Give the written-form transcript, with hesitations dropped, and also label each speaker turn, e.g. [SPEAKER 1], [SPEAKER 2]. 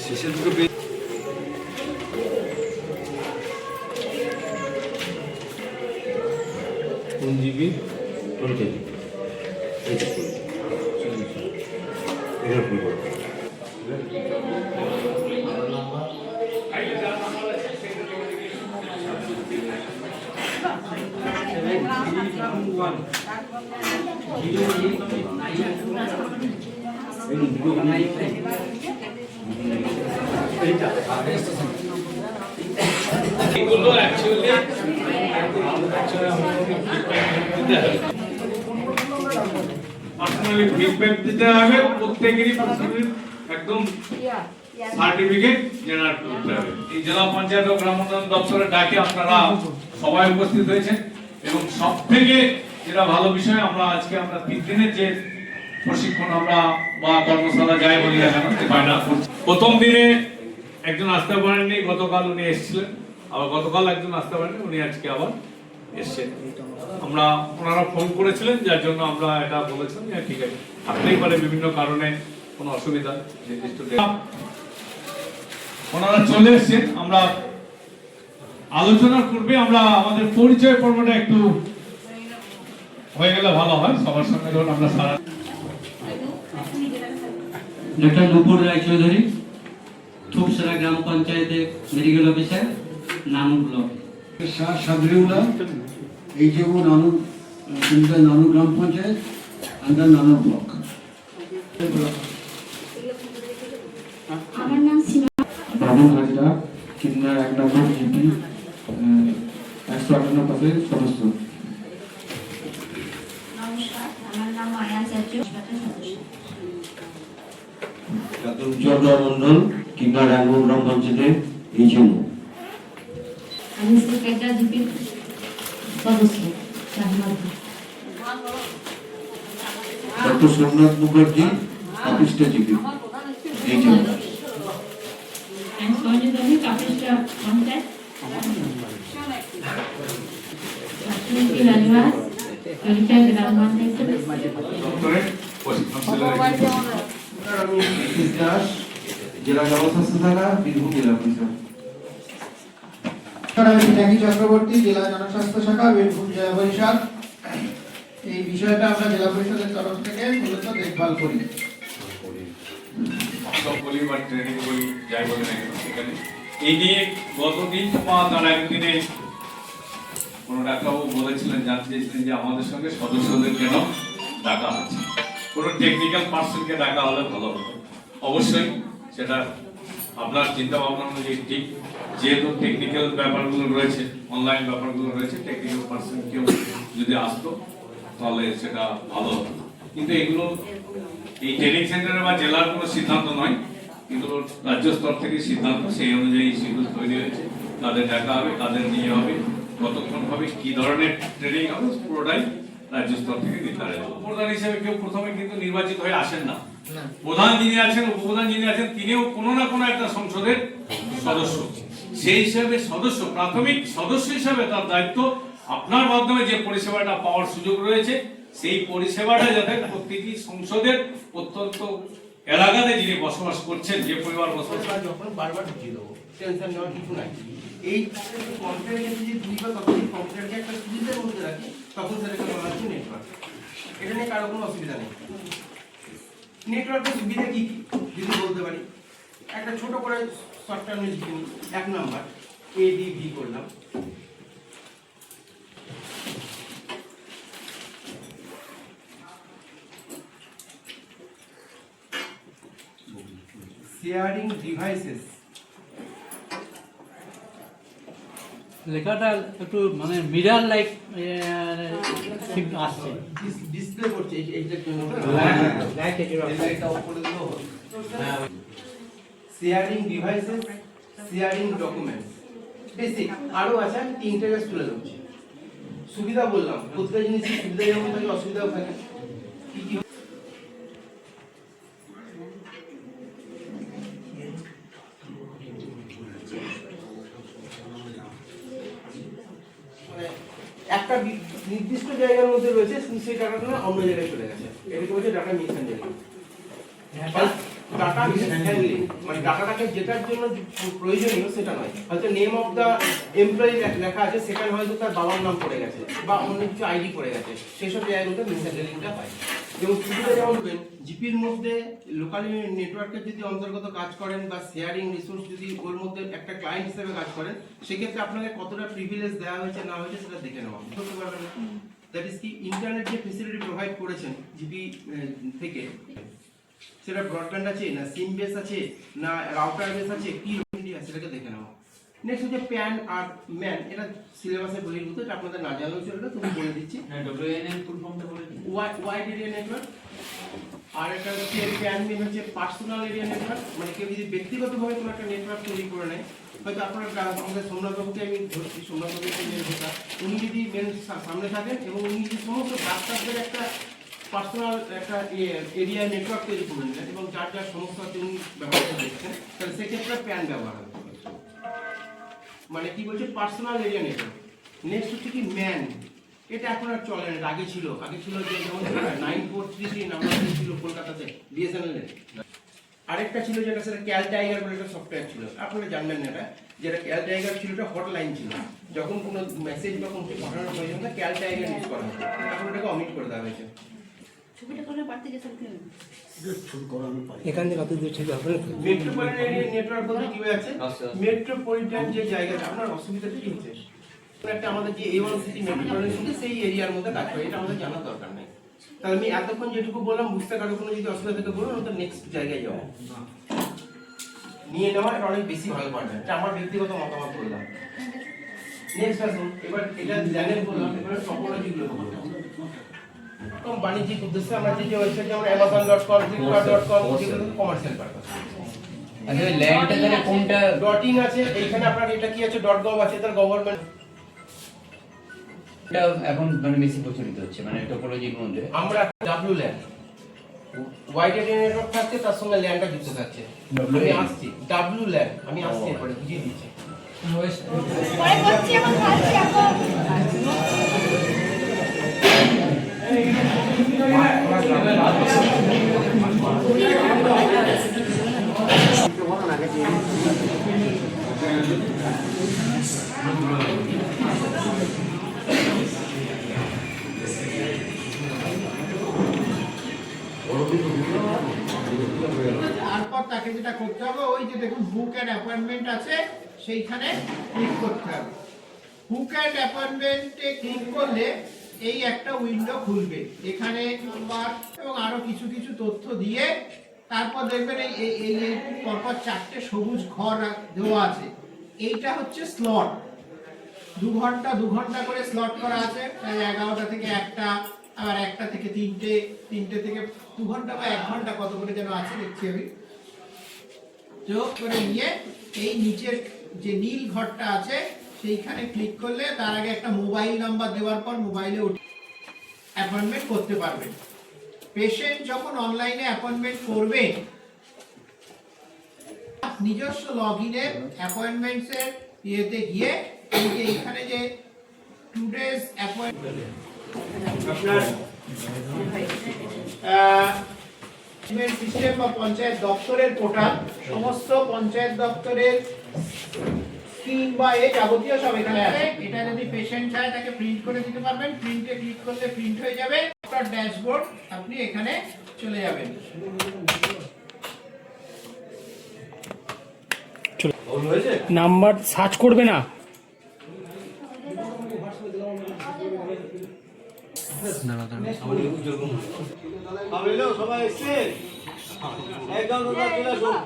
[SPEAKER 1] শেষের দিকে কোন জিবি কোন কেজি এইটা ফুল এটা ফুল
[SPEAKER 2] এগুলো অ্যাকচুয়ালি পার্সোনালি ফিডব্যাক দিতে হবে, প্রত্যেকেরই একদম সার্টিফিকেট জেনারেট করতে হবে। এই জেলা পঞ্চায়েত ও গ্রাম উন্নয়ন দপ্তরের ডাকে আপনারা সবাই উপস্থিত হয়েছেন এবং সবথেকে যেটা ভালো বিষয়, আমরা আজকে 3 দিনের যে প্রশিক্ষণ আমরা বা কর্মশালা যাই বলি না কেন প্রথম দিনে একজন আসতে পারেননি, গতকাল উনি এসেছিলেন, আবার গতকাল একজন আসতে পারেননি, উনি আজকে আবার এসেছেন। ওনারা ফোন করেছিলেন, যার জন্য আমরা এটা বলেছিলাম যে ঠিক আছে, থাকতেই পারে বিভিন্ন কারণে কোনো অসুবিধা নির্দিষ্ট। ওনারা চলে এসেছেন। আমরা আলোচনার পূর্বে আমরা আমাদের পরিচয় পর্বটা একটু হয়ে গেলে ভালো হয় সবার সঙ্গে। ধরুন আমরা সারা
[SPEAKER 3] ডক্টর নুপুর রায়চৌধুরী, থুপসরা গ্রাম পঞ্চায়েতের মেডিকেল অফিসার, নানুর ব্লক।
[SPEAKER 4] শাহ সাদরিউল্লাহ, এই যে নানুর নানুর গ্রাম পঞ্চায়েত আন্ডার নানুর ব্লক।
[SPEAKER 5] আমার নাম সীমা
[SPEAKER 4] বাবুল হাজরা, কিন্না 1 নম্বর জিপি 158 সদস্য।
[SPEAKER 5] নমস্কার, আমার নাম মায়া চাচু, সদস্য।
[SPEAKER 1] ডক্টর উজ্জ্বল মন্ডল, কিংবা রাঙ্গুর গ্রাম পঞ্চায়েতের এইচএম।
[SPEAKER 5] আমি সেক্রেটারি জিপি সদস্য।
[SPEAKER 4] ডক্টর সোমনাথ মুখার্জি, অফিসটা জিপি এইচএম।
[SPEAKER 5] আমি সঞ্জিত আমি কাপিস্টা পঞ্চায়েত। লক্ষ্মী রানিবাস, কলিতা গ্রাম পঞ্চায়েত।
[SPEAKER 4] আমি দাস, জেলা জনস্বাস্থ্য শাখা, বীরভূম জেলা অফিসার। আমি পিনাকি চক্রবর্তী, জেলা জনস্বাস্থ্য শাখা, বীরভূম জেলা পরিষদ। এই বিষয়টা আমরা জেলা পরিষদের তরফ থেকে মূলত দেখভাল করি।
[SPEAKER 2] এই নিয়ে গতদিন বা তার একদিনে কোন ডাক্তারবাবু বলেছিলেন, জানতে চেয়েছিলেন যে আমাদের সঙ্গে সদস্যদের কেন ডাকা আছে, কোনো টেকনিক্যাল পার্সনকে ডাকা হলে ভালো হতো। অবশ্যই সেটা আপনার চিন্তা ভাবনা অনুযায়ী ঠিক, যেহেতু টেকনিক্যাল ব্যাপারগুলো রয়েছে, অনলাইন ব্যাপারগুলো রয়েছে, টেকনিক্যাল পার্সন কেউ যদি আসতো তাহলে সেটা ভালো হতো। কিন্তু এগুলো এই ট্রেনিং সেন্টারে বা জেলার কোনো সিদ্ধান্ত নয়, এগুলো রাজ্য স্তর থেকে সিদ্ধান্ত, সেই অনুযায়ী শিডিউল তৈরি হয়েছে। তাদের ডাকা হবে, তাদের নিয়ে হবে, কতক্ষণ হবে, কি ধরনের ট্রেনিং হবে, পুরোটাই রাজ্য স্তর থেকে নির্ধারিত। প্রধান হিসেবে কেউ প্রথমে কিন্তু নির্বাচিত হয়ে আসেন না। প্রধান যিনি আছেন, উপপ্রধান যিনি আছেন, তিনিও কোনো না কোনো একটা সংসদের সদস্য। সেই হিসাবে সদস্য, প্রাথমিক সদস্য হিসাবে তার দায়িত্ব আপনার মাধ্যমে যে পরিষেবাটা পাওয়ার সুযোগ রয়েছে, সেই পরিষেবাটা যাতে প্রতিটি সংসদের অত্যন্ত এলাকাতে যিনি বসবাস করছেন, যে পরিবার বসবাস
[SPEAKER 6] যখন বারবার ঢুকিয়ে দেবো, টেনশন নেওয়ার কিছু নাই। এই কম্পিউটারকে যদি দুইবার তখন কম্পিউটারকে একটা সুবিধার মধ্যে রাখি, তখন সেটাকে বলা হচ্ছে নেটওয়ার্ক। এটা নিয়ে কারো কোনো অসুবিধা নেই। নেটওয়ার্কের সুবিধা কি কি যদি বলতে পারি, একটা ছোট করে সফটওয়্যার নিয়ে লিখে নিই। 1 নাম্বার ADV করলাম, শেয়ারিং ডিভাইসেস।
[SPEAKER 3] লেখাটা একটু মানে মিরার লাইক আসছে,
[SPEAKER 6] ডিসপ্লে করছে এইটার জন্য। এটা উপরে দিলেও হবে। Sharing devices, sharing documents, basic. আরো আছে, আমি 3টে তুলে ধরছি। সুবিধা বললাম, প্রত্যেকটা জিনিসের সুবিধা যেমন থাকে অসুবিধাও থাকে। কি কি মানে একটা নির্দিষ্ট জায়গার মধ্যে রয়েছে, সেই টাকাটা না অন্য জায়গায় চলে গেছে, এটাকে বলছে ডাটা মিসহ্যান্ডলিং। ডাটা মিসহ্যান্ডলিং মানে ডাটাটাকে যেটার জন্য প্রয়োজনীয় সেটা নয়, হয়তো নেম অফ দা এমপ্লয়ি লেখা আছে, সেখানে হয়তো তার বাবার নাম পড়ে গেছে বা অন্য কিছু আইডি পড়ে গেছে, সেই সব জায়গাগুলোতে মিসহ্যান্ডলিংটা হয়। যেমন সুবিধা যেমন জিপির মধ্যে লোকালি নেটওয়ার্কের যদি অন্তর্গত কাজ করেন বা শেয়ারিং রিসোর্স যদি ওর মধ্যে একটা ক্লায়েন্ট হিসেবে কাজ করেন, সেক্ষেত্রে আপনাকে কতটা প্রিভিলেজ দেওয়া হয়েছে না হয়েছে সেটা দেখে নেওয়া করতে পারবেন। দ্যাট ইজ কি ইন্টারনেট যে ফেসিলিটি প্রোভাইড করেছেন জিপি থেকে, সেটা ব্রডব্যান্ড আছে না সিম বেস আছে না রাউটার বেস আছে, কি আছে সেটাকে দেখে নেওয়া। নেক্সট হচ্ছে প্যান আর ম্যান, এটা সিলেবাসে বহির্ভূত, এটা আপনাদের না জানলেও চলবে, তুমি বলে দিচ্ছি।
[SPEAKER 3] WNN ফুল ফর্মটা বলে দিন।
[SPEAKER 6] Wide area network. আর একটা হচ্ছে প্যান মেন হচ্ছে পার্সোনাল এরিয়া নেটওয়ার্ক, মানে কেউ যদি ব্যক্তিগতভাবে কোনো একটা নেটওয়ার্ক তৈরি করে নেয়, হয়তো আপনার আমাদের সোমনাথবাবুকে আমি ধরছি, সোমনাথবাবুকে মেন ভোটা, উনি যদি মেন সামনে থাকেন এবং উনি যদি সমস্ত ডাক্তারদের একটা পার্সোনাল একটা এরিয়া নেটওয়ার্ক তৈরি করে নেন এবং যার যার সমস্যাতে উনি ব্যবহার করে দেখছেন, তাহলে সেক্ষেত্রে প্যান ব্যবহার হবে। মানে কি বলছে পার্সোনাল এরিয়া নেটওয়ার্ক। নেক্সট হচ্ছে কি ম্যান, এটা এখন আর চলে না, আগে ছিল যে যেমন 9433 নাম্বার ছিল কলকাতাতে বিএসএনএল এর। আরেকটা ছিল যেটা সেটা ক্যাল টাইগার বলে একটা সফটওয়্যার ছিল, আপনারা জানবেন না এটা, যেটা ক্যাল টাইগার ছিল এটা হটলাইন ছিল, যখন কোনো মেসেজ বা কোনো কিছু পাঠানোর প্রয়োজন হয় ক্যাল টাইগার ইউজ করা হতো, এখন ওটাকে অমিট করে দেওয়া হয়েছে।
[SPEAKER 7] এখান থেকে কত দূর ঠিক হবে?
[SPEAKER 6] মেট্রোপলিটন নেটওয়ার্ক বলতে কি আছে? মেট্রোপলিটন যে জায়গাটা, আপনার অসুবিধাটা কি হচ্ছে? একটা আমাদের যে A1 সিটি মেট্রোপলিটন সিটি সেই এরিয়ার মধ্যে কাজ করে, এটা আমাদের জানার দরকার নেই। তাহলে আমি এতক্ষণ যেটুকু বললাম বুঝতে কারো কোনো যদি অসুবিধা থাকে বলুন, তো নেক্সট জায়গায় যাও নিয়ে নেওয়া, এটা অনেক বেশি ভালো পারবেন, এটা আমার ব্যক্তিগত মতামত বললাম। নেক্সট আসুন, এবার এটা ল্যানের বললাম, এবার টপোলজিগুলো বললাম। কম বাণিজ্যিক উদ্দেশ্যে আমরা যে ওয়েবসাইট যেমন amazon.com, flipkart.com, যেগুলো কমার্শিয়াল পারপাস।
[SPEAKER 7] আচ্ছা ওই ল্যান্ডটা তাহলে কোনটা?
[SPEAKER 6] ডটিং আছে, এইখানে আপনার এটা কি আছে .gov আছে, তার গভর্নমেন্ট।
[SPEAKER 7] এটা এখন মানে বেশি প্রচলিত হচ্ছে মানে টোপোলজির মধ্যে।
[SPEAKER 6] আমরা WLAN ওয়াইড এরিয়া নেটওয়ার্ক থাকছে, তার সঙ্গে ল্যান্ডটা যুক্ত থাকছে। আমি আসছি WLAN, আমি আসছি এরপরে বুঝিয়ে দিচ্ছি।
[SPEAKER 4] তারপর তাকে যেটা করতে হবে, ওই যে দেখুন বুক অ্যান্ড অ্যাপয়েন্টমেন্ট আছে, সেইখানে ক্লিক করতে হবে। বুক অ্যান্ড অ্যাপয়েন্টমেন্টে ক্লিক করলে এই একটা উইন্ডো খুলবে, এখানে নাম্বার এবং আরো কিছু কিছু তথ্য দিয়ে তারপর দেখবেন এই এই পরপর 4টে সবুজ ঘর দেওয়া আছে, এইটা হচ্ছে স্লট। 2 ঘন্টা 2 ঘন্টা করে স্লট করা আছে, 11টা থেকে 1টা, আবার 1টা থেকে 3টে, 3টে থেকে 2 ঘন্টা বা 1 ঘন্টা কত করে যেন আছে দেখছি আমি। যোগ করে নিয়ে এই নিচের যে নীল ঘরটা আছে সেইখানে ক্লিক করলে তার আগে একটা মোবাইল নাম্বার দেওয়ার পর মোবাইলে অ্যাপয়েন্টমেন্ট করতে পারবেন। পেশেন্ট যখন অনলাইনে অ্যাপয়েন্টমেন্ট করবে, নিজস্ব লগইনের অ্যাপয়েন্টমেন্টসের ইয়েতে গিয়ে এই যে এখানে যে টুডেজ অ্যাপয়েন্টমেন্ট আপনার সিস্টেম বা পঞ্চায়েত দপ্তরের পোর্টাল, সমস্ত পঞ্চায়েত দপ্তরের স্কিম বা এই যাবতীয় সব এখানে আছে। এটা যদি পেশেন্ট চায় তাকে প্রিন্ট করে দিতে পারবেন, প্রিন্টে ক্লিক করলে প্রিন্ট হয়ে যাবে, আপনার ড্যাশবোর্ড আপনি এখানে চলে যাবেন।
[SPEAKER 8] নাম্বার সার্চ করবে না,
[SPEAKER 1] সবাই এসছে একদম চলে আসুন।